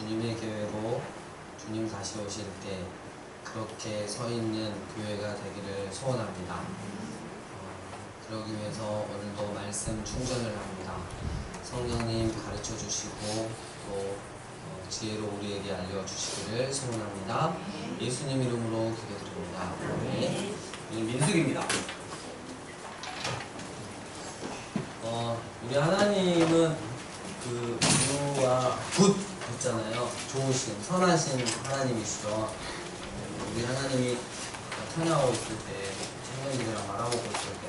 주님의 교회로 주님 다시 오실 때 그렇게 서 있는 교회가 되기를 소원합니다. 그러기 위해서 오늘도 말씀 충전을 합니다. 성령님 가르쳐 주시고 또 지혜로 우리에게 알려주시기를 소원합니다. 예수님 이름으로 기도드립니다. 네. 민숙입니다. 우리 하나님은 그 주와 굿 있잖아요. 좋으신, 선하신 하나님이시죠. 우리 하나님이 찬양하고 있을 때, 청년들이랑 말아먹고 있을 때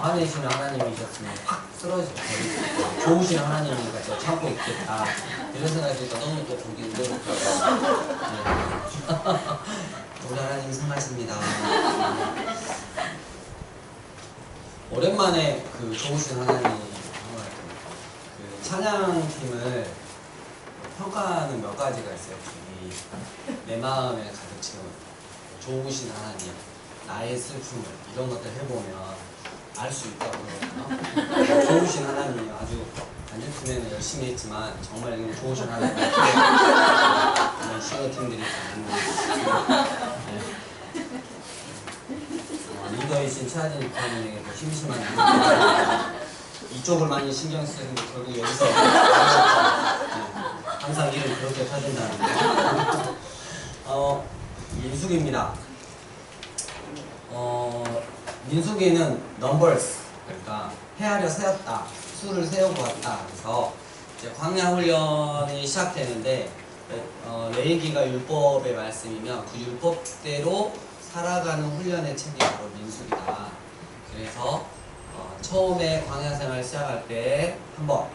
화내시는 하나님이셨으면 확 쓰러지고 좋으신 하나님이니까 제가 참고 있겠다 이런 생각이 드니까 너무 또 보기 힘들었어요. 우리 하나님 선하십니다. 오랜만에 그 좋으신 하나님 그 찬양팀을 평가하는 몇 가지가 있어요. 내 마음에 가득 채운 좋으신 하나님, 나의 슬픔을 이런 것들 해보면 알 수 있다고 그러거든요. 좋으신 하나님이 아주 안주팀에는 열심히 했지만 정말 이건 좋으신 하나님 정말 신호팀들이 리더이신 최하진 집사님에게도 심심한 이쪽을 많이 신경 쓰는데 결국 여기서 항상 일을 그렇게 타진다는데 민숙입니다. 민숙이는 넘버스, 그러니까 헤아려 세웠다, 수를 세우고 왔다. 그래서 이제 광야 훈련이 시작되는데 레위기가 율법의 말씀이면 그 율법대로 살아가는 훈련의 책이 바로 민숙이다. 그래서 처음에 광야 생활 시작할 때 한 번,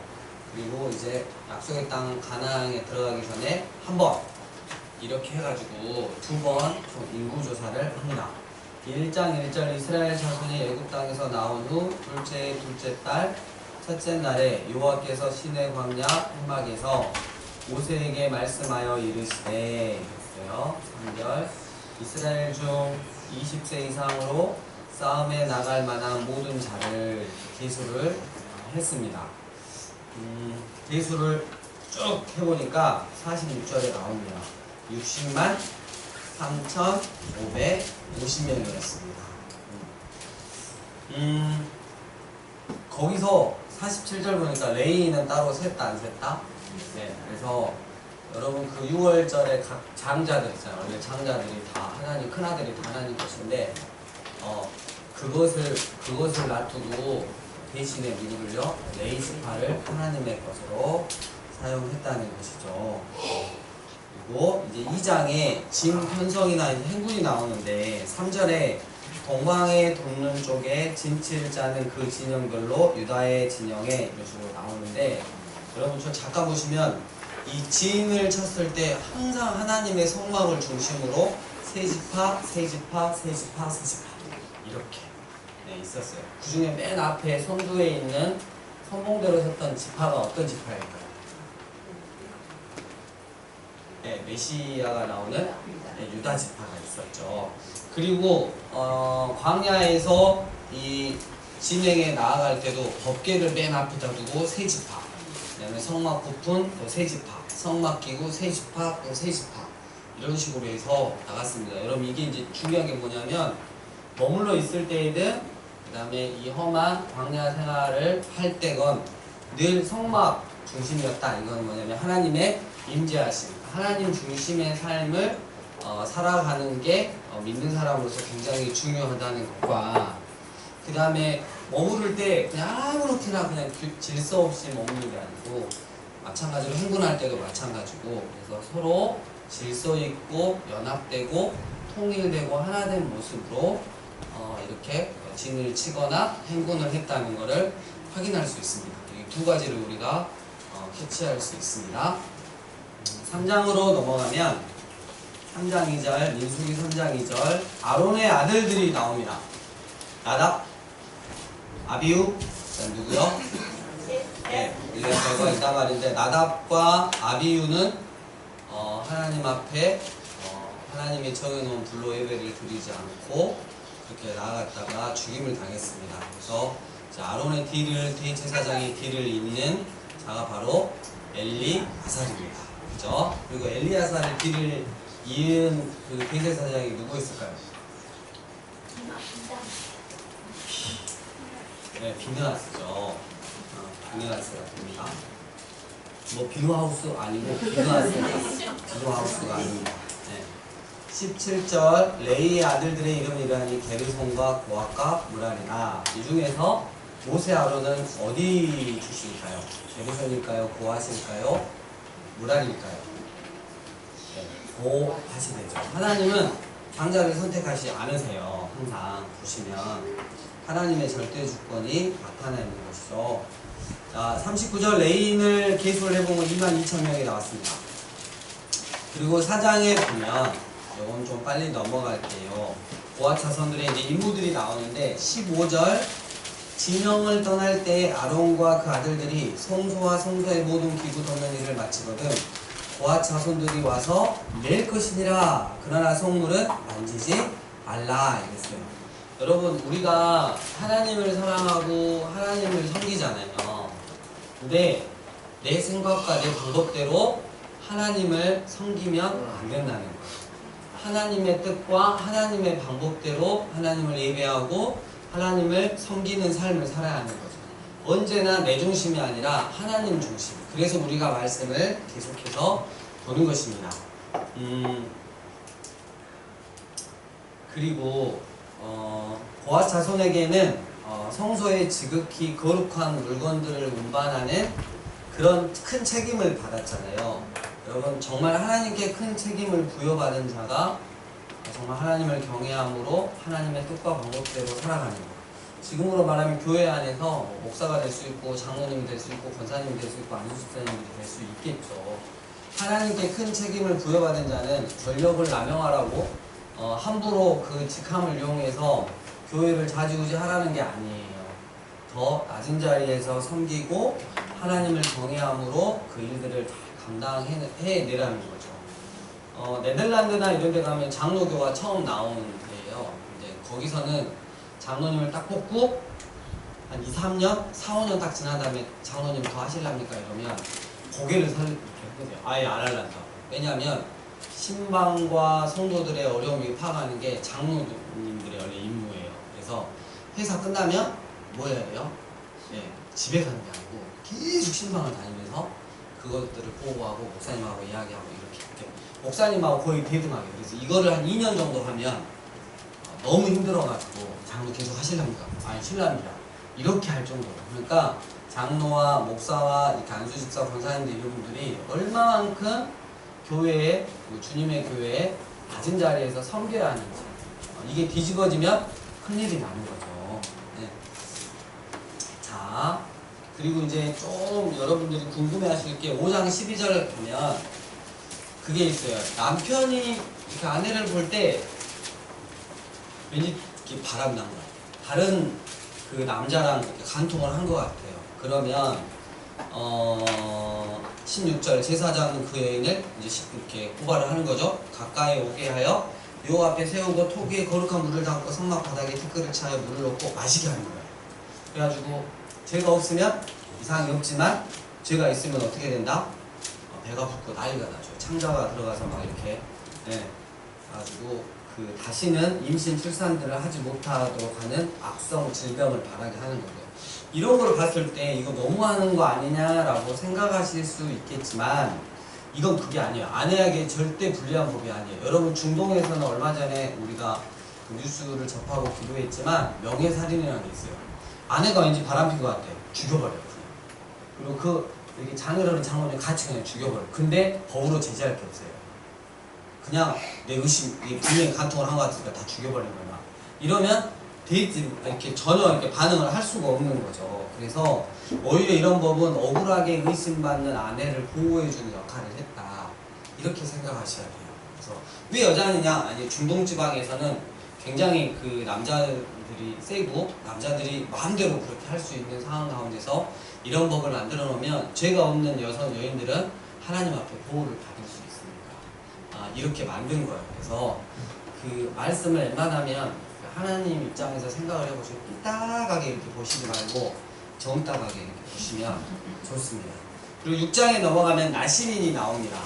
그리고 이제 약속의 땅 가나안에 들어가기 전에 한 번, 이렇게 해가지고 두 번 인구조사를 합니다. 1장 1절 이스라엘 자손이 애굽 땅에서 나온 후 둘째 달 첫째 날에 여호와께서 시내 광야 회막에서 모세에게 말씀하여 이르시되 했어요. 3절 이스라엘 중 20세 이상으로 싸움에 나갈 만한 모든 자를 계수를 했습니다. 계수를 쭉 해보니까 46절에 나옵니다. 60만 3,550명이었습니다. 거기서 47절 보니까 레위인은 따로 셌다 안 셌다? 네, 그래서 여러분 그 6월절에 각 장자들 있잖아요. 원래 장자들이 다 하나님, 큰아들이 다 하나님 것인데 그것을 놔두고 대신에 누구를요? 레위지파를 하나님의 것으로 사용했다는 것이죠. 그리고 이제 2장에 짐, 편성이나 행군이 나오는데 3절에 동방에 돕는 쪽에 진치를 짜는 그 진영들로 유다의 진영에 이런 식으로 나오는데 여러분 저 잠깐 보시면 이 진을 쳤을 때 항상 하나님의 성막을 중심으로 세지파 이렇게 있었어요. 그 중에 맨 앞에 선두에 있는 선봉대로 섰던 지파가 어떤 지파일까요? 네, 메시아가 나오는 유다 지파가 있었죠. 그리고 광야에서 이 진행에 나아갈 때도 법궤를 맨 앞에다 두고 세 지파, 그다음에 성막 부푼 또 세 지파, 성막 끼고 세 지파 또 세 지파 이런 식으로 해서 나갔습니다. 여러분 이게 이제 중요한 게 뭐냐면 머물러 있을 때이든 그다음에 이 험한 광야 생활을 할 때건 늘 성막 중심이었다. 이건 뭐냐면 하나님의 임재하심, 하나님 중심의 삶을 살아가는 게 믿는 사람으로서 굉장히 중요하다는 것과 그 다음에 머무를 때 그냥 아무렇게나 그냥 질서 없이 머무는 게 아니고 마찬가지로 행군할 때도 마찬가지고 그래서 서로 질서 있고 연합되고 통일되고 하나된 모습으로 이렇게 진을 치거나 행군을 했다는 것을 확인할 수 있습니다. 이 두 가지를 우리가 캐치할 수 있습니다. 3장으로 넘어가면 3장 2절, 민수기 3장 2절 아론의 아들들이 나옵니다. 나답, 아비후, 누구요? 네, 우리가 별거 있다 말인데 나답과 아비후는 하나님 앞에 하나님이 정해놓은 불로 예배를 드리지 않고 그렇게 나아갔다가 죽임을 당했습니다. 그래서 아론의 뒤를 대제사장의 뒤를 잇는 자가 바로 엘리아살입니다. 그죠? 그리고 엘리야사를 뒤를 이은 그 대제사장이 누구 있을까요? 네, 비느하스죠. 비느하스가 됩니다. 뭐 비누하우스 아니고 비누하우스가 아닙니다. 네. 17절 레이의 아들들의 이름은 이러하니 게르손과 고앗과 무랄이라. 이 중에서 모세 아론은 어디 출신일까요? 게르손일까요? 고앗일까요? 무랄일까요? 네, 고앗이 되죠. 하나님은 장자를 선택하지 않으세요. 항상 보시면 하나님의 절대 주권이 나타나 있는 것이죠. 자, 39절 레인을 계수를 해보면 22,000명이 나왔습니다. 그리고 사장에 보면 이건 좀 빨리 넘어갈게요. 고앗 자손들의 이제 인물들이 나오는데 15절 진영을 떠날 때 아론과 그 아들들이 성소와 성소의 모든 기구 덮는 일을 마치거든 고앗 자손들이 와서 낼 것이니라. 그러나 성물은 만지지 말라 이랬어요. 여러분 우리가 하나님을 사랑하고 하나님을 섬기잖아요. 근데 내 생각과 내 방법대로 하나님을 섬기면 안 된다는 거예요. 하나님의 뜻과 하나님의 방법대로 하나님을 예배하고 하나님을 섬기는 삶을 살아야 하는 거죠. 언제나 내 중심이 아니라 하나님 중심. 그래서 우리가 말씀을 계속해서 보는 것입니다. 그리고 고앗 자손에게는 성소에 지극히 거룩한 물건들을 운반하는 그런 큰 책임을 받았잖아요. 여러분 정말 하나님께 큰 책임을 부여받은 자가 정말 하나님을 경외함으로 하나님의 뜻과 방법대로 살아가는 것. 지금으로 말하면 교회 안에서 목사가 될 수 있고 장로님이 될 수 있고 권사님이 될 수 있고 안수집사님이 될 수 있겠죠. 하나님께 큰 책임을 부여받은 자는 권력을 남용하라고 함부로 그 직함을 이용해서 교회를 좌지우지 하라는 게 아니에요. 더 낮은 자리에서 섬기고 하나님을 경외함으로 그 일들을 다 감당해내라는 거죠. 네덜란드나 이런 데 가면 장로교가 처음 나온 데예요. 이제 거기서는 장로님을 딱 뽑고 한 2, 3년, 4, 5년 딱 지난 다음에 장로님 더 하실랍니까? 이러면 고개를 이렇게 해보세요. 아예 안 할란다. 왜냐하면 신방과 성도들의 어려움이 파악하는 게 장로님들의 원래 임무예요. 그래서 회사 끝나면 뭐 해야 돼요? 네, 집에 가는 게 아니고 계속 신방을 다니면서 그것들을 보고하고 목사님하고 이야기하고 이렇게 목사님하고 거의 대등하게. 그래서 이거를 한 2년 정도 하면 너무 힘들어가지고 장로 계속 하실랍니까? 아니 신랍니다. 이렇게 할 정도로. 그러니까 장로와 목사와 이렇게 안수집사 권사님들 이런 분들이 얼마만큼 교회에 주님의 교회에 낮은 자리에서 섬겨야 하는지 이게 뒤집어지면 큰일이 나는 거죠. 네. 자 그리고 이제 좀 여러분들이 궁금해하실 게 5장 12절을 보면 그게 있어요. 남편이 이렇게 아내를 볼 때 왠지 이렇게 바람난 것 같아요. 다른 그 남자랑 이렇게 간통을 한 것 같아요. 그러면 16절 제사장은 그 여인을 이제 이렇게 고발을 하는 거죠. 가까이 오게 하여 요 앞에 세우고 토기에 거룩한 물을 담고 성막 바닥에 티끌을 차여 물을 넣고 마시게 하는 거예요. 그래가지고 죄가 없으면 이상이 없지만 죄가 있으면 어떻게 된다? 배가 붓고 난리가 나죠. 창자가 들어가서 막 이렇게 가지고 그 다시는 임신 출산들을 하지 못하도록 하는 악성 질병을 바라게 하는 거예요. 이런 걸 봤을 때 이거 너무하는 거 아니냐라고 생각하실 수 있겠지만 이건 그게 아니에요. 아내에게 절대 불리한 법이 아니에요. 여러분 중동에서는 얼마 전에 우리가 그 뉴스를 접하고 기도했지만 명예살인이라는 게 있어요. 아내가 왠지 바람핀 것 같아요. 죽여버려요. 그리고 그 이렇게 자녀를 장모님 같이 그냥 죽여버려요. 근데 법으로 제재할 게 없어요. 그냥 내 의심, 분명히 간통을 한 것 같으니까 다 죽여버린 거야. 이러면 데이트 이렇게 전혀 이렇게 반응을 할 수가 없는 거죠. 그래서 오히려 이런 법은 억울하게 의심받는 아내를 보호해주는 역할을 했다. 이렇게 생각하셔야 돼요. 그래서 왜 여자느냐? 아니 중동 지방에서는 굉장히 그 남자들이 세고 남자들이 마음대로 그렇게 할 수 있는 상황 가운데서 이런 법을 만들어 놓으면 죄가 없는 여인들은 하나님 앞에 보호를 받을 수 있으니까 이렇게 만든 거예요. 그래서 그 말씀을 웬만하면 하나님 입장에서 생각을 해보시고 삐딱하게 이렇게 보시지 말고 정딱하게 이렇게 보시면 좋습니다. 그리고 6장에 넘어가면 나시린이 나옵니다.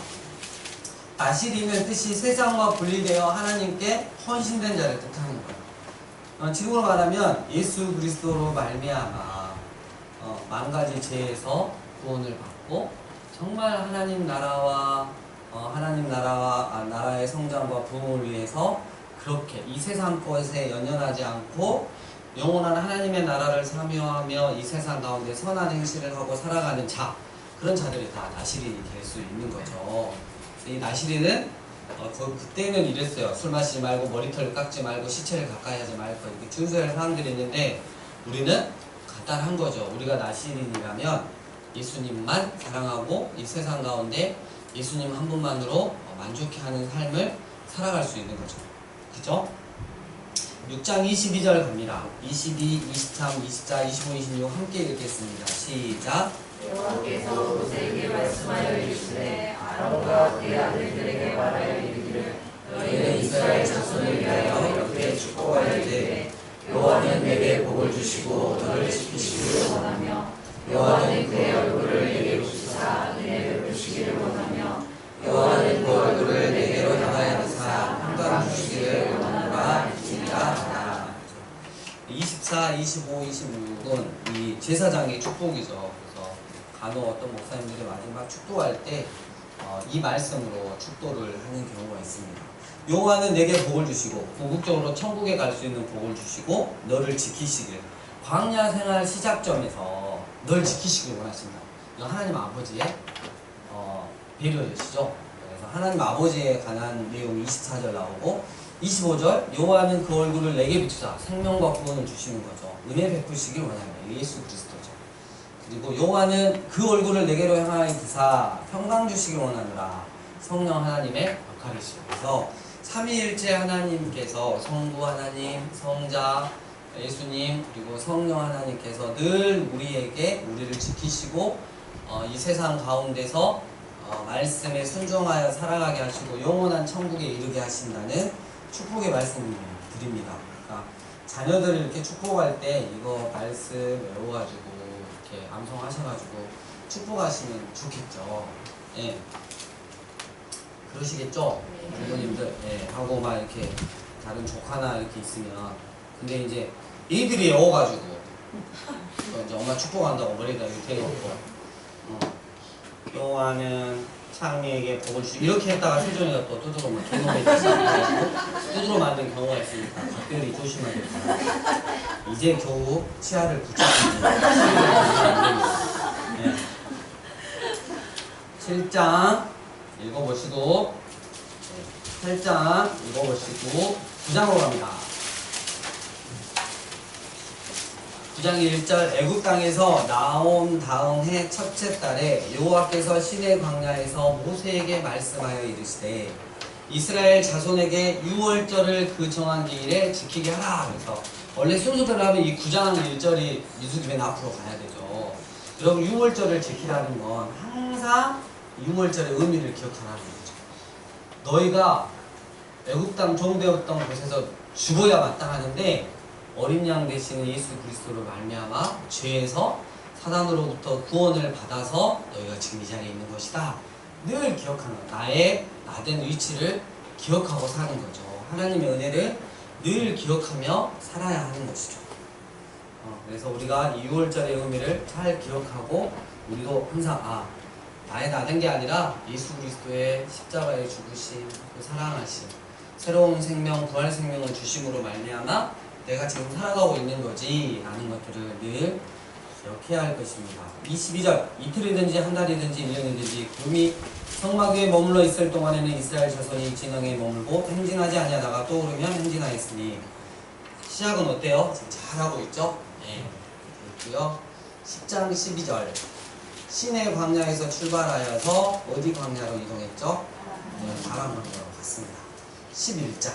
나시린은 뜻이 세상과 분리되어 하나님께 헌신된 자를 뜻하는 거예요. 지금으로 말하면 예수 그리스도로 말미암아 만 가지 죄에서 구원을 받고 정말 하나님 나라와 나라의 성장과 부흥을 위해서 그렇게 이 세상 것에 연연하지 않고 영원한 하나님의 나라를 사모하며 이 세상 가운데 선한 행실을 하고 살아가는 자, 그런 자들이 다 나시린이 될 수 있는 거죠. 이 나시린은 그때는 이랬어요. 술 마시지 말고 머리털 깎지 말고 시체를 가까이 하지 말고 이렇게 준수할 사람들이 있는데 우리는 간단한 거죠. 우리가 나시린이라면 예수님만 사랑하고 이 세상 가운데 예수님 한 분만으로 만족해 하는 삶을 살아갈 수 있는 거죠. 그죠? 6장 22절 갑니다. 22, 23, 24, 25, 26 함께 읽겠습니다. 시작. 여호와께서 모세에게 말씀하여 이르시되 아론과 그의 아들들에게 말하여 이르기를 너희는 이스라엘 자손을 위하여 이렇게 축복하여 이르되 여호와는 내게 복을 주시고 너를 지키시기를 원하며 여호와는 그의 얼굴을 내게 비추사 은혜를 베푸시기를 원하며 여호와는 그 얼굴을 내게로 향하여 드사 평강 주시기를 원하노라 일지니라. 24, 25, 26은 이 제사장의 축복이죠. 그래서 간혹 어떤 목사님들이 마지막 축도할 때 이 말씀으로 축도를 하는 경우가 있습니다. 여호와는 내게 복을 주시고 궁극적으로 천국에 갈 수 있는 복을 주시고 너를 지키시길. 광야 생활 시작점에서 널 지키시길 원하신다. 이거 하나님 아버지의 배려이시죠. 그래서 하나님 아버지에 관한 내용이 24절 나오고 25절 여호와는 그 얼굴을 내게 비추사 생명과 구원을 주시는 거죠. 은혜 베푸시길 원하며 예수 그리스도죠. 그리고 여호와는 그 얼굴을 내게로 향하여 드사 평강 주시길 원하노라. 성령 하나님의 역할이시죠. 그래서 삼위일체 하나님께서 성부 하나님, 성자 예수님 그리고 성령 하나님께서 늘 우리를 지키시고 이 세상 가운데서 말씀에 순종하여 살아가게 하시고 영원한 천국에 이르게 하신다는 축복의 말씀을 드립니다. 그러니까 자녀들을 이렇게 축복할 때 이거 말씀 외워가지고 이렇게 암송하셔가지고 축복하시면 좋겠죠. 예. 그러시겠죠? 부모님들. 예. 하고 막 이렇게 다른 조카나 이렇게 있으면 근데 이제 얘들이 외워가지고 이제 엄마 축복한다고 머리에다 이렇게 대놓고 여호와는 창리에게 복을 주시고 이렇게 했다가 세종이가 또 두드러 막 개놈에 두드러 맞는 경우가 있으니까 각별히 조심해야 됩니다. 이제 겨우 치아를 붙였습니다. 네. 7장 읽어보시고 8장 읽어보시고 9장으로 갑니다. 9장 1절 애굽 땅에서 나온 다음 해 첫째 달에 여호와께서 시내 광야에서 모세에게 말씀하여 이르시되 이스라엘 자손에게 유월절을 그 정한 기일에 지키게 하라. 그래서 원래 순서대로 하면 이 9장 1절이 미수기면 앞으로 가야 되죠. 여러분 유월절을 지키라는 건 항상 유월절의 의미를 기억하라는 거죠. 너희가 애굽 땅 종되었던 곳에서 죽어야 마땅하는데 어린 양 되시는 예수 그리스도로 말미암아 죄에서 사단으로부터 구원을 받아서 너희가 지금 이 자리에 있는 것이다. 늘 기억하는 나의 나된 위치를 기억하고 사는 거죠. 하나님의 은혜를 늘 기억하며 살아야 하는 것이죠. 그래서 우리가 이 6월절의 의미를 잘 기억하고 우리도 항상 나의 나된 게 아니라 예수 그리스도의 십자가의 죽으심, 그 사랑하심, 새로운 생명, 부활 생명을 주심으로 말미암아 내가 지금 살아가고 있는 거지 라는 것들을 늘 기억해야 할 것입니다. 22절 이틀이든지 한 달이든지 1년이든지 구름이 성막 위에 머물러 있을 동안에는 이스라엘 자손이 진영에 머물고 행진하지 아니하다가 또 오르면 행진하였으니 시작은 어때요? 지금 잘하고 있죠? 네. 있고요. 10장 12절 시내 광야에서 출발하여서 어디 광야로 이동했죠? 바람 광야로 갔습니다. 11장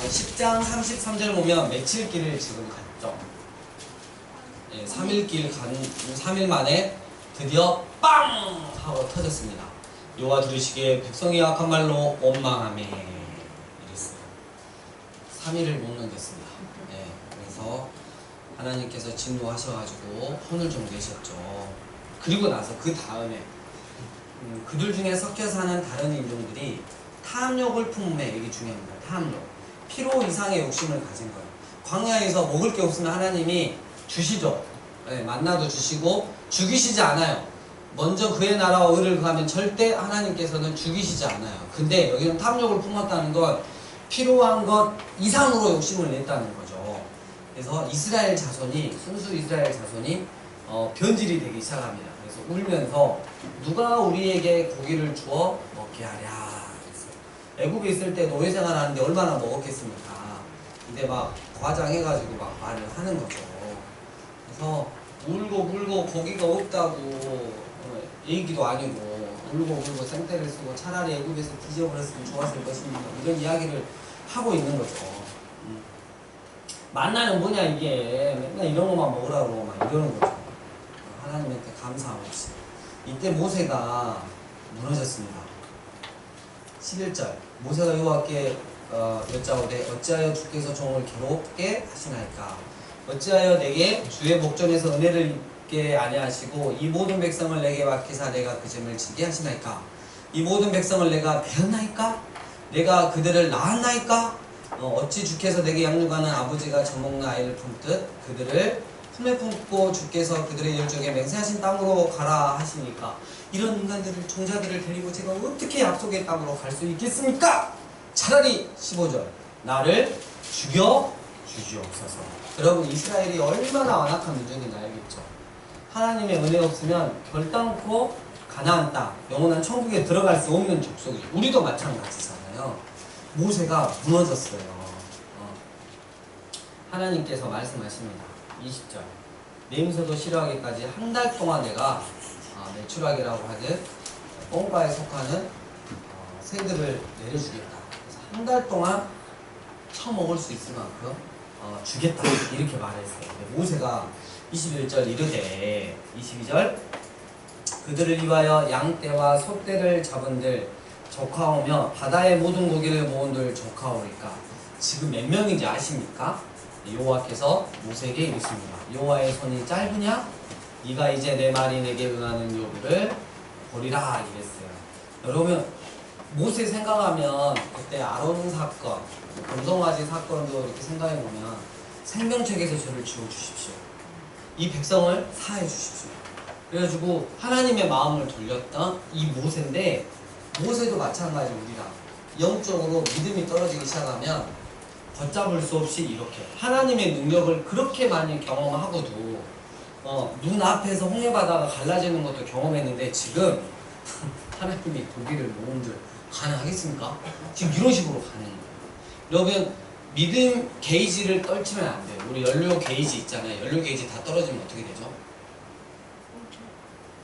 10장 33절 보면 며칠 길을 지금 갔죠. 3일 만에 드디어 빵! 하고 터졌습니다. 여호와 들으시기에 백성이 악한 말로 원망하며 이랬어요. 3일을 못 넘겼습니다. 그래서 하나님께서 진노하셔가지고 혼을 좀 내셨죠. 그리고 나서 그 다음에 그들 중에 섞여 사는 다른 인종들이 탐욕을 품음에, 이게 중요합니다. 탐욕. 필요 이상의 욕심을 가진 거예요. 광야에서 먹을 게 없으면 하나님이 주시죠. 네, 만나도 주시고 죽이시지 않아요. 먼저 그의 나라와 의를 구하면 절대 하나님께서는 죽이시지 않아요. 근데 여기는 탐욕을 품었다는 건 필요한 것 이상으로 욕심을 냈다는 거죠. 그래서 이스라엘 자손이, 순수 이스라엘 자손이 변질이 되기 시작합니다. 그래서 울면서 누가 우리에게 고기를 주어 먹게 하랴. 애굽에 있을 때 노예 생활하는데 얼마나 먹었겠습니까? 근데 막 과장해가지고 막 말을 하는 거죠. 그래서 울고 고기가 없다고 얘기도 아니고 울고 생떼를 쓰고 차라리 애굽에서 뒤져버렸으면 좋았을 것입니다. 이런 이야기를 하고 있는 거죠. 만나는 뭐냐 이게 맨날 이런 것만 먹으라고 막 이러는 거죠. 하나님한테 감사함 없이. 이때 모세가 무너졌습니다. 11절 모세가 여호와께 여짜오되 어찌하여 주께서 종을 괴롭게 하시나이까. 어찌하여 내게 주의 목전에서 은혜를 입게 아니하시고 이 모든 백성을 내게 맡기사 내가 그 짐을 지게 하시나이까. 이 모든 백성을 내가 배웠나이까. 내가 그들을 낳았나이까. 어찌 주께서 내게 양육하는 아버지가 젖먹는 아이를 품듯 그들을 품에 품고 주께서 그들의 열정에 맹세하신 땅으로 가라 하시니까. 이런 인간들을, 종자들을 데리고 제가 어떻게 약속의 땅으로 갈 수 있겠습니까? 차라리 15절 나를 죽여 주시옵소서. 여러분 이스라엘이 얼마나 완악한 민족인지 알겠죠? 하나님의 은혜 없으면 결단코 가나안 땅, 영원한 천국에 들어갈 수 없는 족속이죠. 우리도 마찬가지잖아요. 모세가 무너졌어요. 하나님께서 말씀하십니다. 20절 냄새도 싫어하기까지 한 달 동안 내가 매출하기라고 하듯 뽕가에 속하는 새들을 내려주겠다. 그래서 한 달 동안 처먹을 수 있을 만큼 주겠다 이렇게 말했어요. 모세가 21절 이르되 22절 그들을 위하여 양떼와 소떼를 잡은들 조카오며 바다의 모든 고기를 모은들 조카오리까. 지금 몇 명인지 아십니까? 여호와께서 모세에게 이르십니다. 여호와의 손이 짧으냐? 네가 이제 내 말이 내게 응하는 요구를 보리라 이랬어요. 여러분 모세 생각하면 그때 아론 사건, 금송아지 사건도 이렇게 생각해보면 생명책에서 저를 지워주십시오. 이 백성을 사해 주십시오. 그래가지고 하나님의 마음을 돌렸던 이 모세인데, 모세도 마찬가지 우리랑 영적으로 믿음이 떨어지기 시작하면 걷잡을 수 없이 이렇게 하나님의 능력을 그렇게 많이 경험하고도 눈앞에서 홍해바다가 갈라지는 것도 경험했는데 지금 하나님이 고기를 모은들 가능하겠습니까? 지금 이런 식으로 가는 거예요. 여러분 믿음 게이지를 떨치면 안 돼요. 우리 연료 게이지 있잖아요. 연료 게이지 다 떨어지면 어떻게 되죠?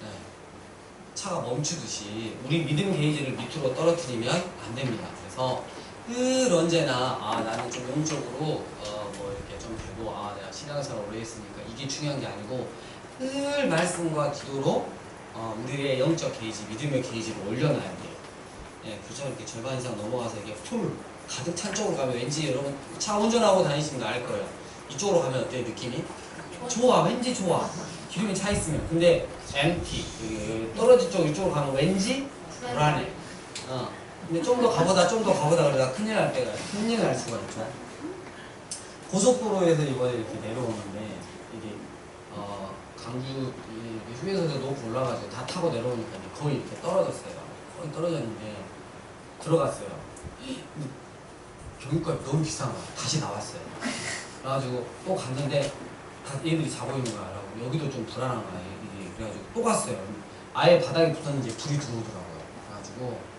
네. 차가 멈추듯이 우리 믿음 게이지를 밑으로 떨어뜨리면 안 됩니다. 그래서 늘 언제나 나는 좀 영적으로 뭐 이렇게 좀 되고 내가 신앙생활 오래 했으니까 이게 중요한 게 아니고 늘 말씀과 기도로 우리의 영적 게이지, 믿음의 게이지를 올려놔야 돼요. 예, 그죠? 이렇게 절반 이상 넘어가서 이게 풀 가득 찬 쪽으로 가면 왠지 여러분 차 운전하고 다니시면 알 거예요. 이쪽으로 가면 어때요? 느낌이? 좋아, 왠지 좋아. 기름이 차 있으면. 근데 empty, 떨어진 쪽 이쪽으로 가면 왠지 불안해. 근데 좀 더 가보다 그러다 큰일 날 수가 있죠. 고속도로에서 이번에 이렇게 내려오는데 이게 강주 휴게소에서 높이 올라가지고 다 타고 내려오니까 거의 이렇게 떨어졌어요. 거의 떨어졌는데 들어갔어요. 경유값이 너무 비싼 거야. 다시 나왔어요. 그래가지고 또 갔는데 얘들이 자고 있는 거야. 라고 여기도 좀 불안한 거야. 얘들이. 그래가지고 또 갔어요. 아예 바닥에 붙었는지 불이 들어오더라고요. 그래가지고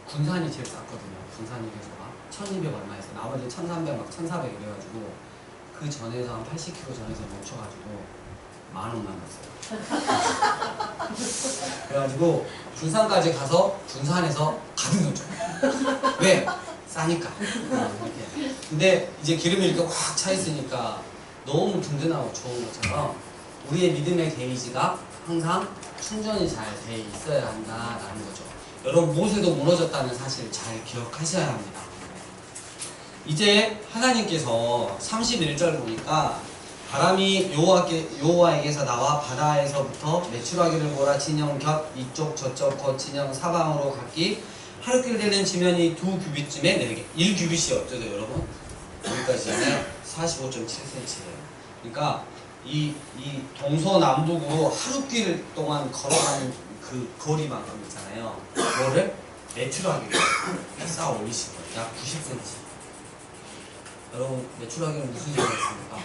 군산이 제일 쌌거든요. 군산 휴게소가 1200 얼마에서 나머지 1300 막 1400 이래가지고 그 전에서 한 80km 전에서 멈춰가지고 10,000원 남았어요. 그래가지고 군산까지 가서 군산에서 가든 거죠. 왜? 싸니까. 이렇게. 근데 이제 기름이 이렇게 확 차 있으니까 너무 든든하고 좋은 것처럼 우리의 믿음의 게이지가 항상 충전이 잘 돼 있어야 한다라는 거죠. 여러분 모세도 무너졌다는 사실을 잘 기억하셔야 합니다. 이제 하나님께서 31절 보니까 바람이 여호와에게서 나와 바다에서부터 메추라기를 몰아치는 곁 이쪽 저쪽 거치는 사방으로 각기 하루길 되는 지면이 2규빗쯤에 내리게. 1규빗이 어쩌죠 여러분? 여기까지는 45.7cm예요. 그러니까 이 동서남북으로 하루길 동안 걸어가는 그 거리만큼 있잖아요. 그거를 메추라기를 쌓아 올리신 거예요. 약 90cm. 여러분 메추라기는 무슨 소리가 있습니까?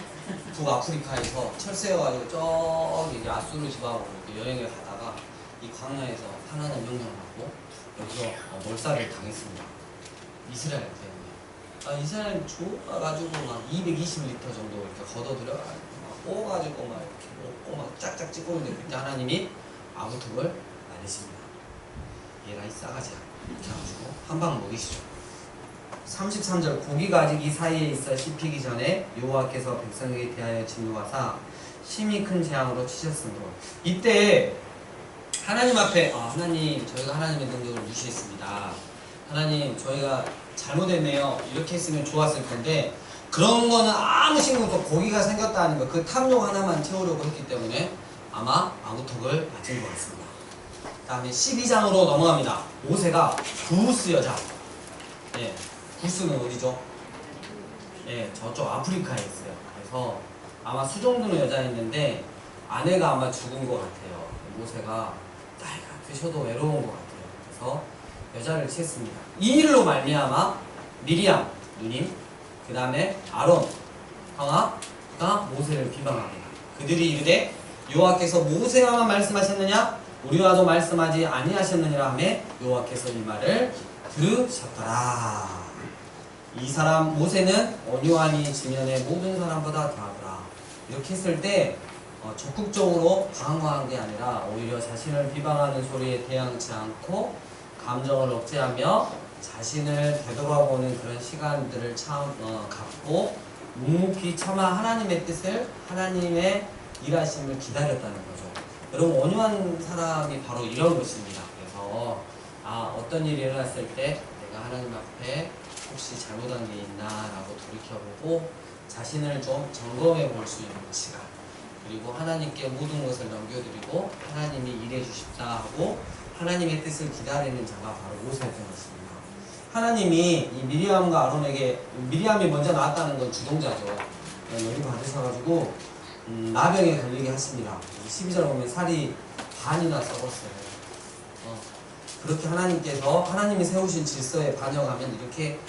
북아프리카에서 철새여가지고 저기 아수르 지방으로 이렇게 여행을 가다가 이 광야에서 하나님 명령을 받고 여기서 몰살을 당했습니다. 이스라엘 때문에. 이스라엘 좋아가지고 막 220리터 정도 이렇게 걷어들여가지고 막 뽑아가지고 막 이렇게 먹고 막 짝짝 찍고 있는데 그때 하나님이 아부톡을 날리십니다. 얘라 이 싸가지야. 이렇게 해가지고 한 방 먹이시죠. 33절 고기가 아직 이 사이에 있어 씹히기 전에 여호와께서 백성에게 대하여 진노하사 심히 큰 재앙으로 치셨으므로 이때 하나님 앞에 하나님 저희가 하나님의 능력을 무시했습니다. 하나님 저희가 잘못했네요. 이렇게 했으면 좋았을 텐데 그런 거는 아무 신경 없고 고기가 생겼다는 거 그 탐욕 하나만 채우려고 했기 때문에 아마 아부톡을 맞은 것 같습니다. 그 다음에 12장으로 넘어갑니다. 모세가 구스 여자 구스는 어디죠? 저쪽 아프리카에 있어요. 그래서 아마 수정도는 여자였는데 아내가 아마 죽은 것 같아요. 모세가 나이가 드셔도 외로운 것 같아요. 그래서 여자를 취했습니다. 이 일로 말미암아 미리암 누님, 그 다음에 아론 형아가 모세를 비방합니다. 그들이 이르되 여호와께서 모세와만 말씀하셨느냐 우리와도 말씀하지 아니하셨느니라 하며 여호와께서 이 말을 들으셨더라. 이 사람 모세는 온유하니 지면의 모든 사람보다 더하더라. 이렇게 했을 때 적극적으로 방어한 게 아니라 오히려 자신을 비방하는 소리에 대항치 않고 감정을 억제하며 자신을 되돌아보는 그런 시간들을 갖고 묵묵히 참아 하나님의 뜻을 하나님의 일하심을 기다렸다는 거죠. 여러분 온유한 사람이 바로 이런 것입니다. 그래서 어떤 일이 일어났을 때 내가 하나님 앞에 혹시 잘못한 게 있나 라고 돌이켜보고 자신을 좀 점검해 볼 수 있는 시간, 그리고 하나님께 모든 것을 넘겨드리고 하나님이 일해 주십다 하고 하나님의 뜻을 기다리는 자가 바로 모세였던 것입니다. 하나님이 이 미리암과 아론에게 미리암이 먼저 나왔다는 건 주동자죠. 여기 받으셔가지고 나병에 걸리게 하십니다. 12절 보면 살이 반이나 썩었어요. 그렇게 하나님께서 하나님이 세우신 질서에 반영하면 이렇게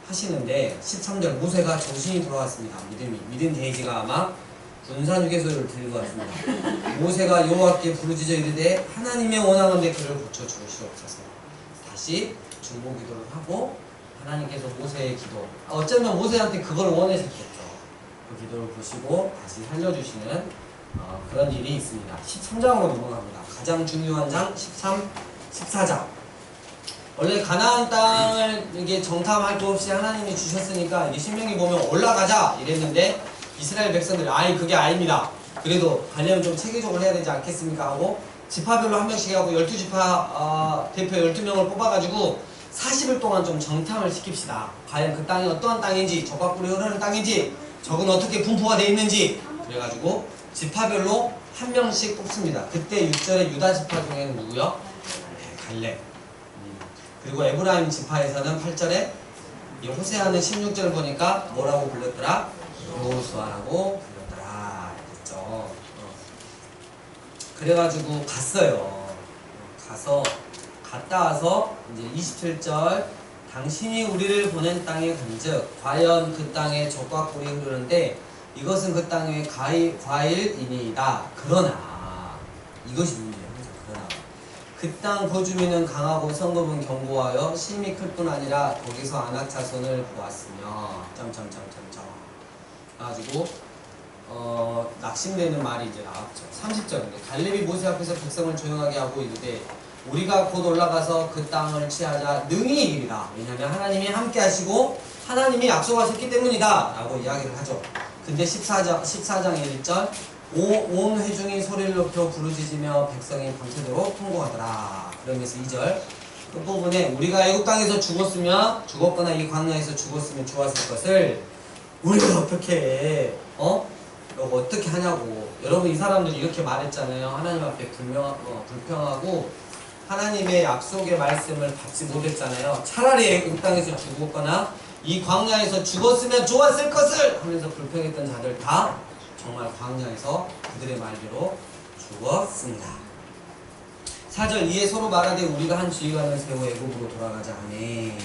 하시는데 13절 모세가 정신이 돌아왔습니다. 믿음 게이지가 아마 군산 휴게소를 들고 왔습니다. 모세가 여호와께 부르짖어 이르되 하나님의 원하건대 그를 고쳐 주시옵소서. 다시 중보 기도를 하고 하나님께서 모세의 기도 어쩌면 모세한테 그걸 원하셨겠죠. 그 기도를 보시고 다시 살려주시는 그런 일이 있습니다. 13장으로 넘어갑니다. 가장 중요한 장 13, 14장. 원래 가나안 땅을 이게 정탐할 거 없이 하나님이 주셨으니까 이게 신명기 보면 올라가자 이랬는데 이스라엘 백성들이 그게 아닙니다. 그래도 가려면 좀 체계적으로 해야 되지 않겠습니까 하고 지파별로 한 명씩 하고 12지파 대표 12명을 뽑아가지고 40일 동안 좀 정탐을 시킵시다. 과연 그 땅이 어떠한 땅인지 적과꿀이 흐르는 땅인지 적은 어떻게 분포가 되어 있는지 그래가지고 지파별로 한 명씩 뽑습니다. 그때 6절에 유다 지파 중에는 누구요? 갈렙. 그리고 에브라임 지파에서는 8절에 호세아는 16절 보니까 뭐라고 불렀더라? 여호수아라고 불렀더라 그랬죠. 그래가지고 갔어요. 갔다 와서 이제 27절 당신이 우리를 보낸 땅에 간즉 과연 그 땅에 적과 꿀이 흐르는데 이것은 그 땅의 과일이니이다. 그러나 이것이 문제예요. 그러나 그 땅 거주민은 강하고 성읍은 견고하여 심이 클 뿐 아니라 거기서 아낙 자손을 보았으며 그래가지고 낙심되는 말이 이제 나왔죠. 30절인데 갈렙이 모세 앞에서 백성을 조용하게 하고 이르되 우리가 곧 올라가서 그 땅을 취하자 능히 이르리라. 왜냐하면 하나님이 함께 하시고 하나님이 약속하셨기 때문이다 라고 이야기를 하죠. 근데 14장의 1절 온 회중이 소리를 높여 부르짖으며 백성이 밤새도록 통곡하더라. 그러면서 2절 끝부분에 우리가 애국 땅에서 죽었거나 이 광야에서 죽었으면 좋았을 것을 우리가 어떻게 해? 이거 어떻게 하냐고. 여러분 이 사람들이 이렇게 말했잖아요. 하나님 앞에 불평하고 하나님의 약속의 말씀을 받지 못했잖아요. 차라리 이 땅에서 죽었거나 이 광야에서 죽었으면 좋았을 것을 하면서 불평했던 자들 다 정말 광야에서 그들의 말대로 죽었습니다. 4절 이에 서로 말하되 우리가 한 지휘관을 세워 애굽으로 돌아가자 하네.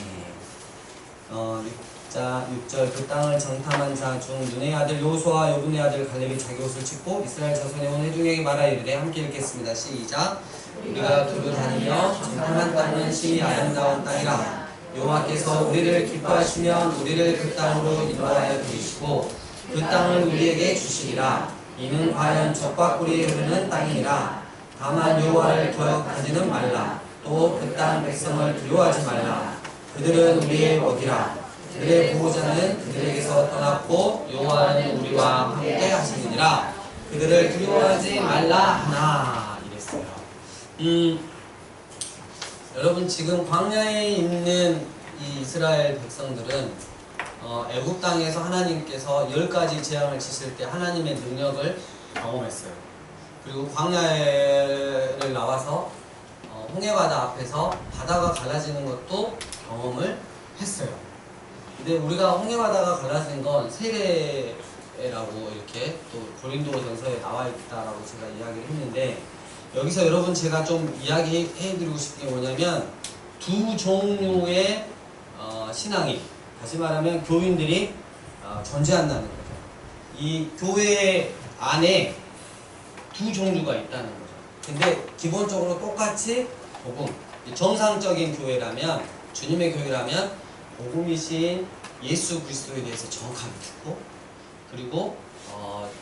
6절 그 땅을 정탐한 자 중 눈의 아들 요수아와 여분의 아들 갈렙이 자기 옷을 찢고 이스라엘 자손에 온 회중에게 말하 이르되 함께 읽겠습니다. 시작. 우리가 두루 다니며 정탐한 땅은 심히 아름다운 땅이라 여호와께서 우리를 기뻐하시면 우리를 그 땅으로 인도하여 드리시고 그 땅을 우리에게 주시리라. 이는 과연 젖과 꿀이 흐르는 땅이니라. 다만 여호와를 거역하지는 말라. 또 그 땅 백성을 두려워하지 말라. 그들은 우리의 먹이라. 그들의 보호자는 그들에게서 떠났고 여호와는 우리와 함께 하시느니라. 그들을 두려워하지 말라 하나. 이랬어요. 여러분 지금 광야에 있는 이 이스라엘 백성들은 애굽 땅에서 하나님께서 10가지 재앙을 치실 때 하나님의 능력을 경험했어요. 그리고 광야를 나와서 홍해바다 앞에서 바다가 갈라지는 것도 경험을 했어요. 근데 우리가 홍해바다가 갈라진 건 세례라고 이렇게 또 고린도전서에 나와 있다라고 제가 이야기를 했는데, 여기서 여러분 제가 좀 이야기해드리고 싶은 게 뭐냐면 두 종류의 신앙이, 다시 말하면 교인들이 존재한다는 거죠. 이 교회 안에 두 종류가 있다는 거죠. 근데 기본적으로 똑같이 복음, 정상적인 교회라면, 주님의 교회라면 복음이신 예수 그리스도에 대해서 정확하게 듣고, 그리고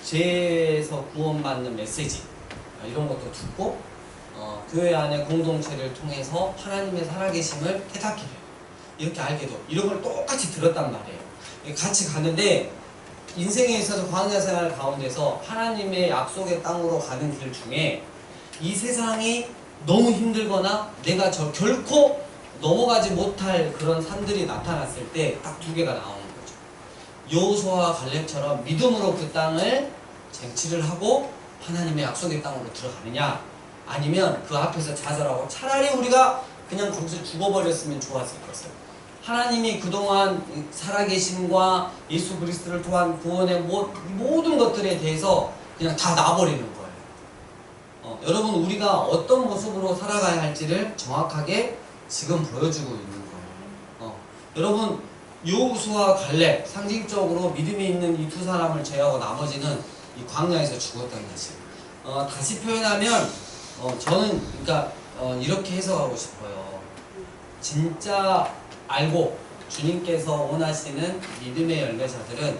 죄에서 구원받는 메시지 이런 것도 듣고, 교회 안의 공동체를 통해서 하나님의 살아계심을 깨닫게 돼요. 이렇게 알게 돼요. 이런 걸 똑같이 들었단 말이에요. 같이 가는데 인생에 있어서 광야 생활 가운데서 하나님의 약속의 땅으로 가는 길 중에 이 세상이 너무 힘들거나 내가 결코 넘어가지 못할 그런 산들이 나타났을 때 딱 두 개가 나오는 거죠. 여호수아와 갈렙처럼 믿음으로 그 땅을 쟁취를 하고 하나님의 약속의 땅으로 들어가느냐, 아니면 그 앞에서 좌절하고 차라리 우리가 그냥 거기서 죽어버렸으면 좋았을 것을, 하나님이 그동안 살아계심과 예수 그리스도를 통한 구원의 모든 것들에 대해서 그냥 다 놔버리는 거예요. 여러분 우리가 어떤 모습으로 살아가야 할지를 정확하게 지금 보여주고 있는 거예요. 여러분 여호수아와 갈렙, 상징적으로 믿음이 있는 이 두 사람을 제외하고 나머지는 이 광야에서 죽었다는 사실. 다시 표현하면 저는 그러니까 이렇게 해석하고 싶어요. 진짜 알고 주님께서 원하시는 믿음의 열매자들은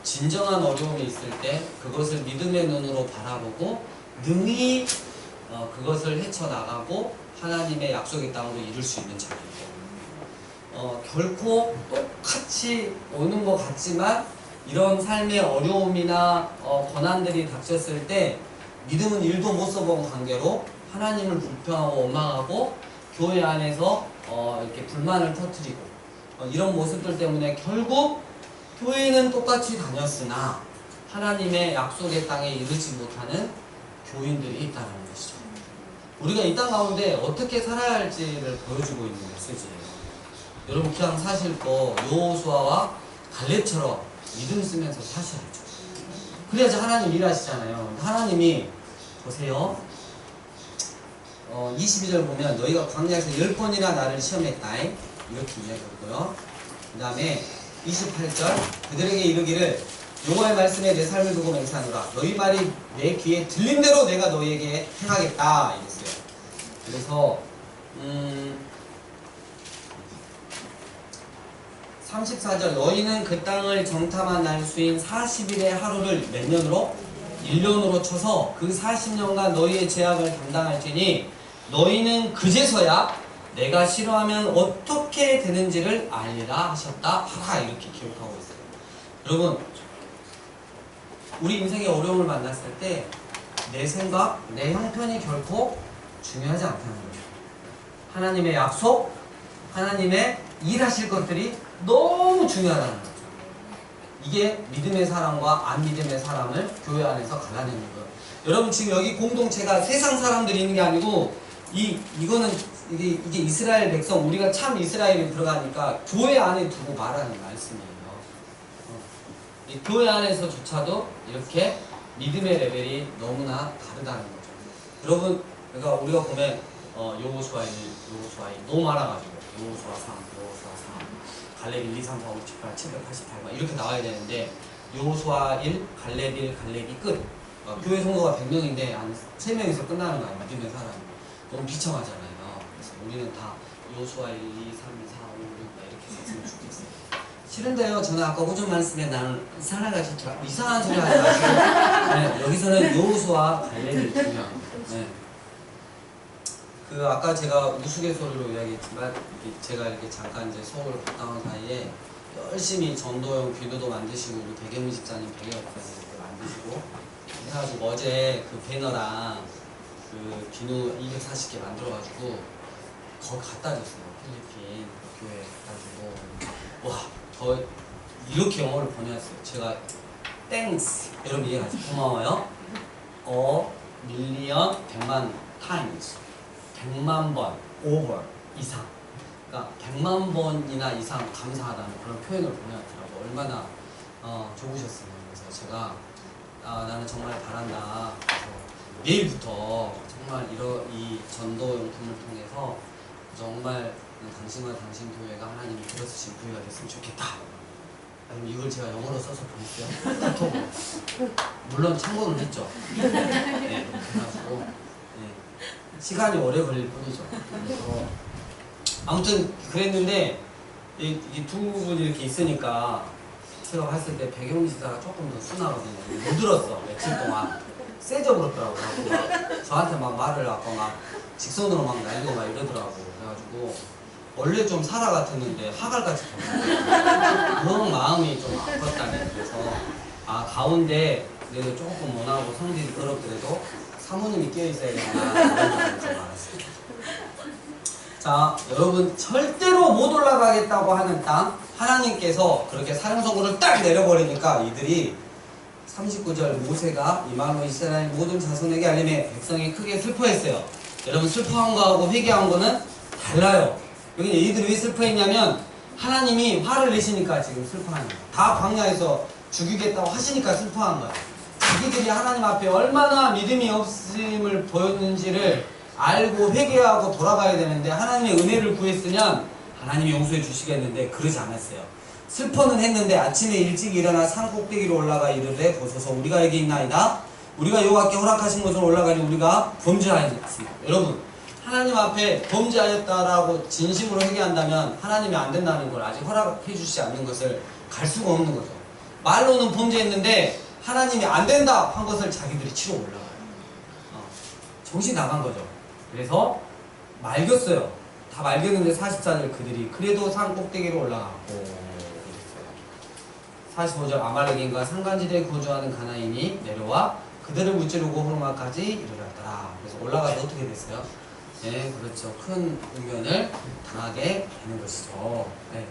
진정한 어려움이 있을 때 그것을 믿음의 눈으로 바라보고 능히 그것을 헤쳐나가고 하나님의 약속의 땅으로 이룰 수 있는 자들이고, 결코 똑같이 오는 것 같지만 이런 삶의 어려움이나 고난들이 닥쳤을 때 믿음은 일도 못 써본 관계로 하나님을 불평하고 원망하고 교회 안에서 이렇게 불만을 터뜨리고 이런 모습들 때문에 결국 교회는 똑같이 다녔으나 하나님의 약속의 땅에 이르지 못하는 교인들이 있다는 것이죠. 우리가 이 땅 가운데 어떻게 살아야 할지를 보여주고 있는 메시지예요. 여러분 그냥 사실 여호수아와 갈렙처럼 믿음 쓰면서 사셔야죠. 그래야지 하나님 일하시잖아요. 하나님이 보세요. 22절 보면 너희가 광야에서 10번이나 나를 시험했다 이렇게 이야기하고요. 그 다음에 28절 그들에게 이르기를 여호와의 말씀에 내 삶을 두고 맹세하노라. 너희 말이 내 귀에 들린 대로 내가 너희에게 행하겠다 이랬어요. 그래서 34절 너희는 그 땅을 정탐한 날 수인 40일의 하루를 몇 년으로? 1년으로 쳐서 그 40년간 너희의 죄악을 담당할 테니 너희는 그제서야 내가 싫어하면 어떻게 되는지를 알리라 하셨다 하라. 이렇게 기록하고 있어요. 여러분 우리 인생의 어려움을 만났을 때 내 생각, 내 형편이 결코 중요하지 않다는 거죠. 하나님의 약속, 하나님의 일하실 것들이 너무 중요하다는 거죠. 이게 믿음의 사람과 안 믿음의 사람을 교회 안에서 갈라내는 거예요. 여러분 지금 여기 공동체가 세상 사람들이 있는 게 아니고 이거는 이게 이스라엘 백성, 우리가 참 이스라엘에 들어가니까 교회 안에 두고 말하는 말씀이에요. 이 교회 안에서조차도 이렇게 믿음의 레벨이 너무나 다르다는 거죠. 여러분, 그러니까 우리가 보면 여호수아 1, 여호수아 2 너무 많아가지고 여호수아 3, 여호수아 3, 갈렙 1, 2, 3, 4, 5, 6, 7, 8, 788 이렇게 나와야 되는데 여호수아 1, 갈렙 1, 갈렙이 끝. 교회 성도가 100명인데 한 3명에서 끝나는 거야, 믿음의 사람이. 너무 비참하잖아요. 그래서 우리는 다 여호수아 1, 2, 3, 4, 5, 6 이렇게 했으면 좋겠어요. 싫은데요. 저는 아까 호준 말씀에 나는 살아가지고 이상한 소리 하지 마시고 네, 여기서는 여호수아 갈렙이 중요합니다. 네. 그 아까 제가 우스갯소리로 이야기했지만 제가 이렇게 잠깐 이제 서울 갔다 온 사이에 열심히 전도용 비누도 만드시고 우리 배경미 집사님, 배경 목사님 이렇게 만드시고 그래가지고 어제 그 배너랑 그 비누 240개 만들어가지고 거기 갖다 줬어요. 필리핀 교회 갖다 주고 와, 더 이렇게 영어를 번역했어요. 제가 땡스 여러분 이해가지 고마워요. 밀리언 100만 타임스 100만 번 over 이상 그러니까 100만 번이나 이상 감사하다는 그런 표현을 보내더라고요. 얼마나 좋으셨어요. 그래서 제가 나는 정말 바란다. 그래서 내일부터 정말 이 전도용품을 통해서 정말 당신과 당신 교회가 하나님이 들어주신 교회가 됐으면 좋겠다. 아니면 이걸 제가 영어로 써서 보냈어요. 카톡으로. 물론 참고는 했죠. 네, 그래가지고 시간이 오래 걸릴 뿐이죠. 그래서 아무튼 그랬는데 이 두 분이 이렇게 있으니까 제가 봤을 때 배경 지사가 조금 더 순하거든요. 못 들었어 며칠 동안 세져 버렸더라고요. 저한테 막 말을 하고 막 직선으로 막 날리고 막 이러더라고. 그래가지고 원래 좀 사라 같았는데 하갈같이 보였어요. 너무 마음이 좀 아팠다네. 그래서 가운데 내가 조금 원하고 성질이 더럽더라도 사모님이 끼어있어야 되나 이런 좀 알았어요. 자, 여러분 절대로 못 올라가겠다고 하는 땅 하나님께서 그렇게 사형선고를 딱 내려버리니까 이들이 39절 모세가 이말로 이스라엘 모든 자손에게 알림해 백성이 크게 슬퍼했어요. 여러분 슬퍼한 거하고 회개한 거는 달라요. 여기 이들이 왜 슬퍼했냐면 하나님이 화를 내시니까 지금 슬퍼하는 거예요. 다 광야에서 죽이겠다고 하시니까 슬퍼한 거예요. 자기들이 하나님 앞에 얼마나 믿음이 없음을 보였는지를 알고 회개하고 돌아가야 되는데 하나님의 은혜를 구했으면 하나님이 용서해 주시겠는데 그러지 않았어요. 슬퍼는 했는데 아침에 일찍 일어나 산 꼭대기로 올라가 이르되 보소서 우리가 여기 있나이다. 우리가 여호와께 허락하신 곳으로 올라가니 우리가 범죄하였습니다. 여러분 하나님 앞에 범죄하였다라고 진심으로 회개한다면 하나님이 안 된다는 걸 아직 허락해 주시지 않는 것을 갈 수가 없는 거죠. 말로는 범죄했는데 하나님이 안 된다 한 것을 자기들이 치러 올라가요. 정신 나간 거죠. 그래서 말겼어요. 다 말겼는데 44절 그들이 그래도 산 꼭대기로 올라갔고 45절 아말렉인과 산간지대에 거주하는 가나인이 내려와 그들을 무찌르고 호르마까지 이르렀더라. 그래서 올라가서 어떻게 됐어요? 네, 그렇죠. 큰 운명을 당하게 되는 것이죠. 네.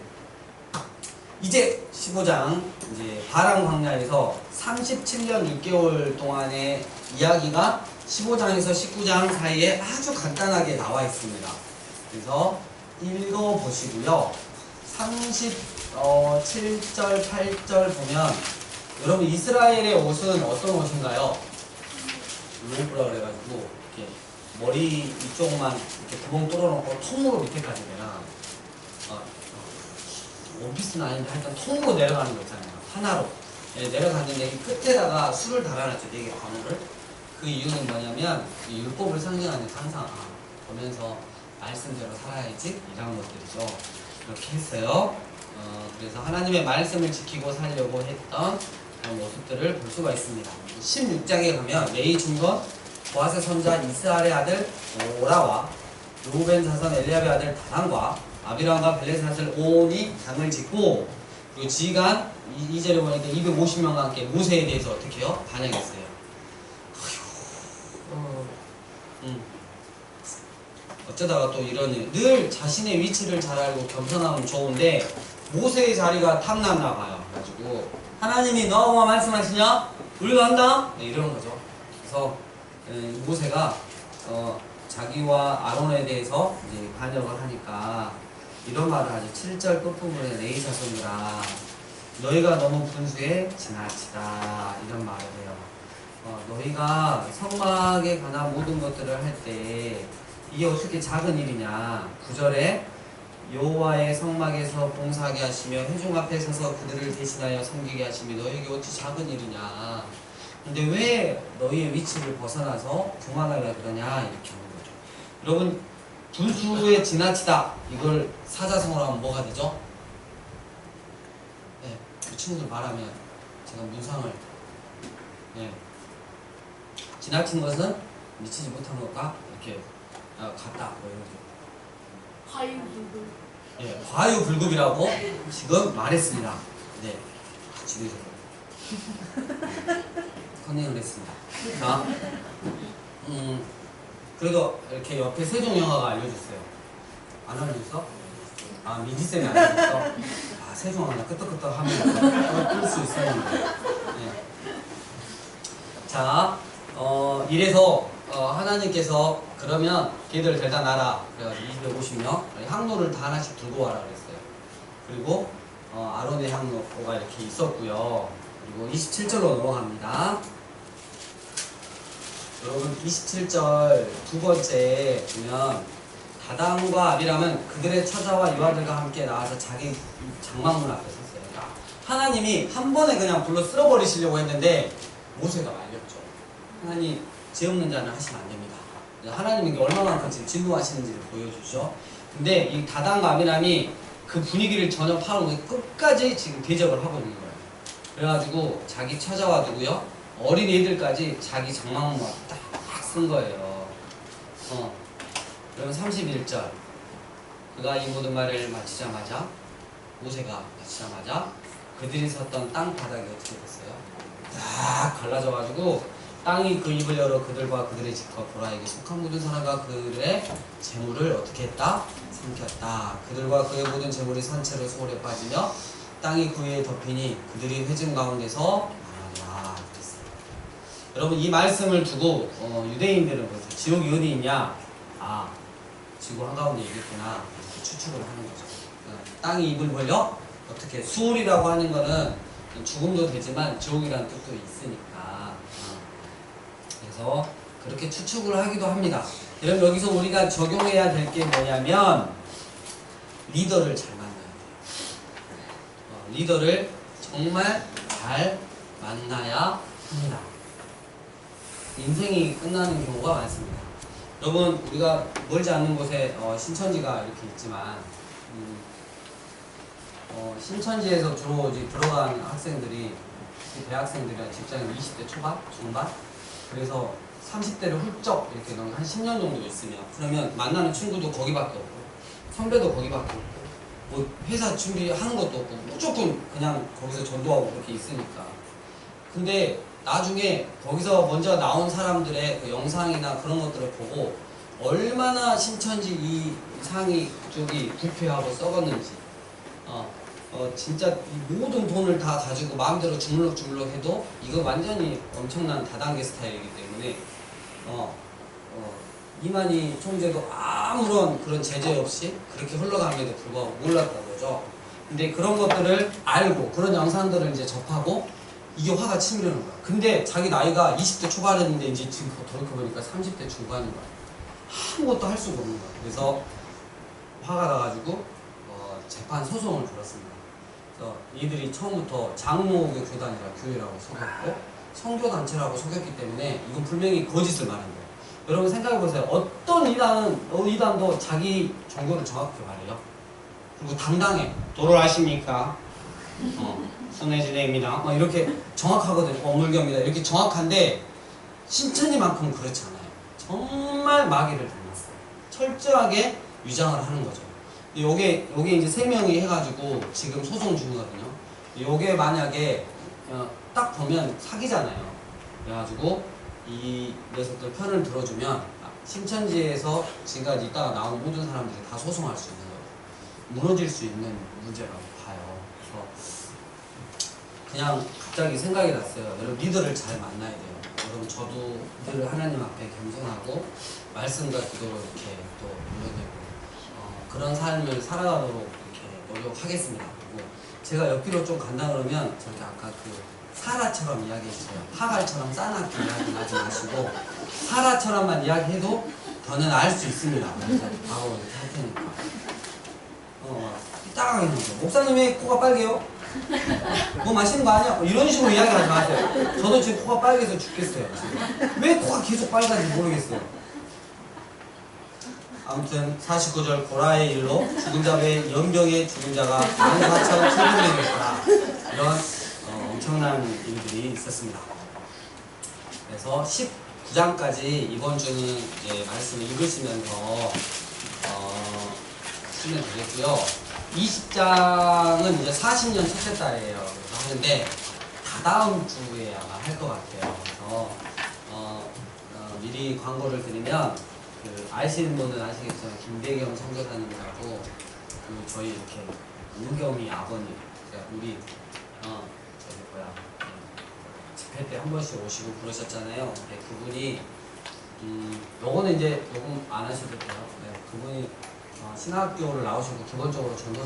이제 15장 이제 바람 광야에서 37년 6개월 동안의 이야기가 15장에서 19장 사이에 아주 간단하게 나와 있습니다. 그래서 읽어보시고요. 37절, 8절 보면 여러분 이스라엘의 옷은 어떤 옷인가요? 로브라 그래가지고 이렇게 머리 이쪽만 이렇게 구멍 뚫어놓고 통으로 밑에까지 내려가는 원피스는 아닌데 하여튼 통으로 내려가는 거 있잖아요. 하나로 내려갔는데 이 끝에다가 술을 달아놨죠. 4개 방울을. 그 이유는 뭐냐면 이 율법을 상징하는 항상 보면서 말씀대로 살아야지 이런 것들이죠. 이렇게 했어요. 그래서 하나님의 말씀을 지키고 살려고 했던 그런 모습들을 볼 수가 있습니다. 16장에 가면 레위 중건 보아스 선자 이스라엘의 아들 오라와 루벤 자손 엘리압의 아들 다단과 아비람과 벨레사슬 온이 당을 짓고 그리고 지휘관 2절에 보니까 250명과 함께 모세에 대해서 어떻게 해요? 반영했어요. 어쩌다가 또 이러니 늘 자신의 위치를 잘 알고 겸손하면 좋은데 모세의 자리가 탐났나 봐요. 그래가지고 하나님이 너하고만 말씀하시냐? 우리가 한다? 네, 이러는 거죠. 그래서 모세가 자기와 아론에 대해서 이제 반역을 하니까 이런 말을 하죠. 7절 끝부분에 레위 자손들아 너희가 너무 분수에 지나치다 이런 말을 해요. 너희가 성막에 관한 모든 것들을 할 때 이게 어떻게 작은 일이냐. 9절에 여호와의 성막에서 봉사하게 하시며 회중 앞에 서서 그들을 대신하여 섬기게 하시며 너희에게 어찌 작은 일이냐. 근데 왜 너희의 위치를 벗어나서 교만하려 그러냐 이렇게 하는 거죠. 여러분 분수에 지나치다 이걸 사자성어로 하면 뭐가 되죠? 네, 그 친구들 말하면 제가 문상을 지나친 것은 미치지 못한 것과 이렇게 같다 뭐 이런 게 과유불급이라고 지금 말했습니다. 네, 지도적으로 컨닝을 했습니다. 자, 그래도 이렇게 옆에 세종영화가 알려줬어요. 안 알려줬어? 미지쌤이 알려줬어? 세종영화 끄떡끄떡 하면 끌 수 있었는데. 네. 자, 이래서 하나님께서 그러면 걔들 데려다 놔라. 그래가지고 250명 향로를 다 하나씩 들고 와라 그랬어요. 그리고 아론의 향로가 이렇게 있었고요. 그리고 27절로 넘어갑니다. 여러분 27절 두 번째 보면 다단과 아비람은 그들의 처자와 유아들과 함께 나와서 자기 장막문 앞에 섰어요. 그러니까 하나님이 한 번에 그냥 불러 쓸어버리시려고 했는데 모세가 말렸죠. 하나님 죄 없는 자는 하시면 안 됩니다. 하나님이 얼마만큼 지금 진노하시는지를 보여주죠. 근데 이 다단과 아비람이 그 분위기를 전혀 파악하고 끝까지 지금 대적을 하고 있는 거예요. 그래가지고 자기 처자와 누구요? 어린 애들까지 자기 장막문 앞에 딱 쓴 거예요. 그러면 31절 그가 이 모든 말을 마치자마자 모세가 마치자마자 그들이 섰던 땅 바닥이 어떻게 됐어요? 딱 갈라져가지고 땅이 그 입을 열어 그들과 그들의 집과 고라에게 속한 모든 사람과 그들의 재물을 어떻게 했다? 삼켰다. 그들과 그의 모든 재물이 산채로 소홀에 빠지며 땅이 그 위에 덮이니 그들이 회중 가운데서 말하더라. 여러분 이 말씀을 두고 유대인들은 그래서 지옥이 어디 있냐? 지구 한가운데 있겠구나 이렇게 추측을 하는 거죠. 땅이 입을 벌려 어떻게 수월이라고 하는 거는 죽음도 되지만 지옥이라는 뜻도 있으니까 그래서 그렇게 추측을 하기도 합니다. 여러분 여기서 우리가 적용해야 될 게 뭐냐면 리더를 잘 만나야 돼요. 리더를 정말 잘 만나야 합니다. 인생이 끝나는 경우가 많습니다. 여러분 우리가 멀지 않는 곳에 신천지가 이렇게 있지만 신천지에서 주로 이제 들어간 학생들이 대학생들이나 직장인 20대 초반, 중반 그래서 30대를 훌쩍 이렇게 넘은 한 10년 정도 있으면 그러면 만나는 친구도 거기밖에 없고 선배도 거기밖에 없고 뭐 회사 준비하는 것도 없고 무조건 그냥 거기서 전도하고 그렇게 있으니까 근데 나중에 거기서 먼저 나온 사람들의 그 영상이나 그런 것들을 보고 얼마나 신천지 이 상이 쪽이 부패하고 썩었는지 진짜 이 모든 돈을 다 가지고 마음대로 주물럭주물럭 해도 이거 완전히 엄청난 다단계 스타일이기 때문에 이만희 총재도 아무런 그런 제재 없이 그렇게 흘러감에도 불구하고 몰랐던 거죠. 근데 그런 것들을 알고 그런 영상들을 이제 접하고 이게 화가 치밀는 거야. 근데 자기 나이가 20대 초반이었는데 이제 지금 돌이켜보니까 30대 중반인 거야. 아무것도 할 수가 없는 거야. 그래서 화가 나가지고 재판 소송을 걸었습니다. 그래서 이들이 처음부터 장로교 교단이라 교회라고 속였고 선교단체라고 속였기 때문에 이건 분명히 거짓을 말한 거예요. 여러분 생각해보세요. 어떤 이단도 자기 종교를 정확히 말해요. 그리고 당당해. 도를 아십니까? 손해진행입니다. 이렇게 정확하거든요. 어물경입니다. 이렇게 정확한데 신천지만큼 그렇지 않아요. 정말 마귀를 닮았어요. 철저하게 위장을 하는 거죠. 요게 이제 3명이 해가지고 지금 소송 중이거든요. 요게 만약에 딱 보면 사기잖아요. 그래가지고 이 녀석들 편을 들어주면 신천지에서 지금까지 있다가 나온 모든 사람들이 다 소송할 수 있는 거예요. 무너질 수 있는 문제라고 봐요. 그래서 그냥 갑자기 생각이 났어요. 여러분 리더를 잘 만나야 돼요. 여러분 저도 늘 하나님 앞에 겸손하고 말씀과 기도로 이렇게 또 올려내고 그런 삶을 살아가도록 이렇게 노력하겠습니다. 그리고 제가 옆길로 좀 간다 그러면 저렇게 아까 그 사라처럼 이야기했어요. 하갈처럼 싸납게 이야기하지 마시고 사라처럼만 이야기해도 더는 알 수 있습니다. 그래서 바로 이렇게 할 테니까. 딱 있는 거. 목사님 왜 코가 빨개요? 뭐 마시는 거 아니야? 이런 식으로 이야기하지 마세요. 저도 지금 코가 빨개서 죽겠어요. 지금. 왜 코가 계속 빨간지 모르겠어요. 아무튼 49절 고라의 일로 죽은 자 외 연병의 죽은 자가 14,700명이었다. 이런 엄청난 일들이 있었습니다. 그래서 19장까지 이번 주는 이제 말씀을 읽으시면서 쓰면 되겠고요. 20장은 이제 40년 첫째 달이에요. 그래서 하는데 다다음 주에 아마 할 것 같아요. 그래서 미리 광고를 드리면 그 아시는 분은 아시겠지만 김대겸 선교사님이라고 그 저희 이렇게 우경이 아버님, 그러니까 우리 저기 뭐야 집회 때 한 번씩 오시고 그러셨잖아요. 네, 그분이 요거는 이제 녹음 안 하셔도 돼요. 네, 그분이 신학교를 나오시고 기본적으로 전도사